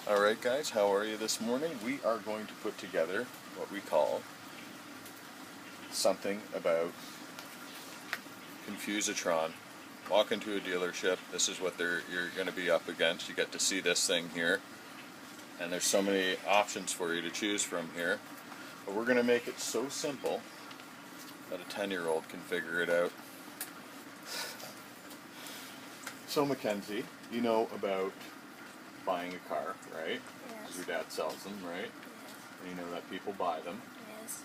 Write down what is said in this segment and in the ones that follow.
Alright guys, how are you this morning? We are going to put together what we call something about Confusatron. Walk into a dealership, this is what you're going to be up against. You get to see this thing here, and there's so many options for you to choose from here. But we're going to make it so simple that a 10-year-old can figure it out. So Mackenzie, you know about buying a car, right? Yes. Your dad sells them, right? Yes. And you know that people buy them. Yes.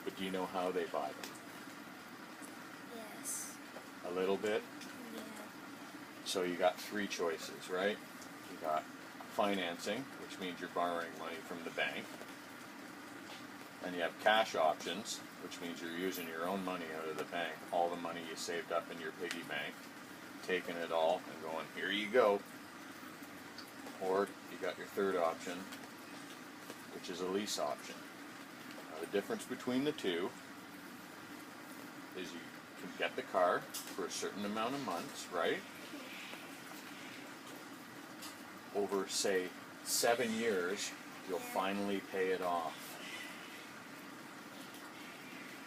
But do you know how they buy them? Yes. A little bit? Yeah. So you got three choices, right? You got financing, which means you're borrowing money from the bank. And you have cash options, which means you're using your own money out of the bank, all the money you saved up in your piggy bank, taking it all and going, here you go. Or you got your third option, which is a lease option. Now the difference between the two is you can get the car for a certain amount of months, right? Over, say, 7 years, you'll finally pay it off.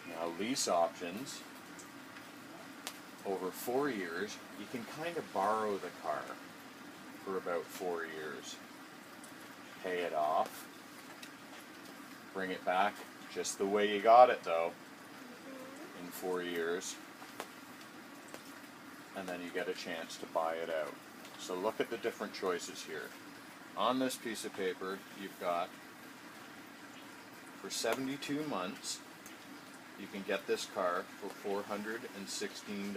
Now lease options, over 4 years, you can kind of borrow the car for about 4 years. Pay it off, bring it back just the way you got it though, in 4 years, and then you get a chance to buy it out. So look at the different choices here. On this piece of paper, you've got, for 72 months, you can get this car for $416.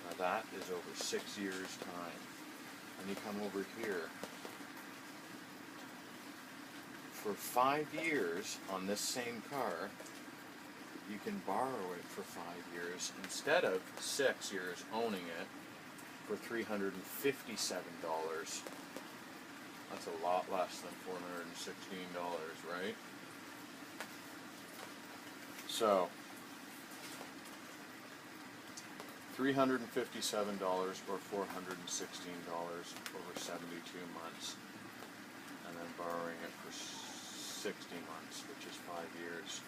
Now that is over 6 years' time. And you come over here. For 5 years on this same car, you can borrow it for 5 years instead of 6 years owning it for $357. That's a lot less than $416, right? So, $357 or $416 over 72 months, and then borrowing it for 60 months, which is 5 years.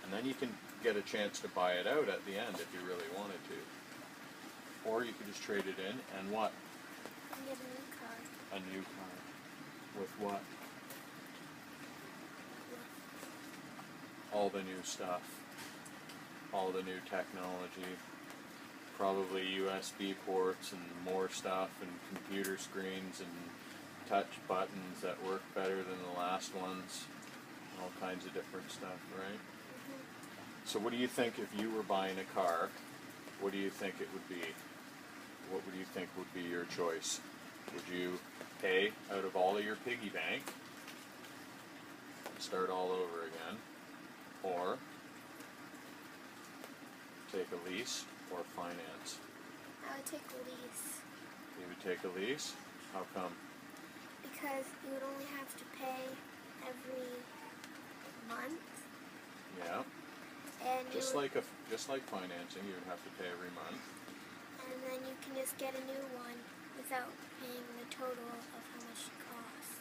And then you can get a chance to buy it out at the end if you really wanted to. Or you could just trade it in and what? Get a new car. A new car. With what? All the new stuff. All the new technology. Probably USB ports and more stuff and computer screens and touch buttons that work better than the last ones. All kinds of different stuff, right? So what do you think if you were buying a car, what do you think it would be? What would you think would be your choice? Would you pay out of all of your piggy bank and start all over again? Or take a lease or finance? I would take a lease. You would take a lease? How come? Because you would only have to pay every month. Yeah. And Just like financing, you would have to pay every month. And then you can just get a new one without paying the total of how much it costs.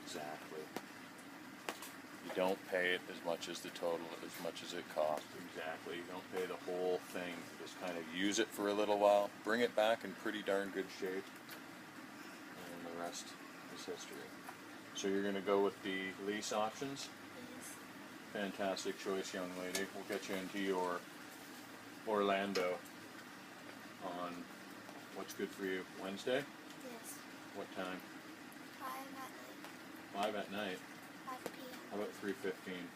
Exactly. You don't pay it as much as the total, as much as it costs. Exactly. You don't pay the whole thing. You just kind of use it for a little while, bring it back in pretty darn good shape, and the rest is history. So you're going to go with the lease options? Yes. Fantastic choice, young lady. We'll get you into your Orlando on, what's good for you, Wednesday? Yes. What time? 5 at night. 5 at night. 5 p.m. How about 3:15?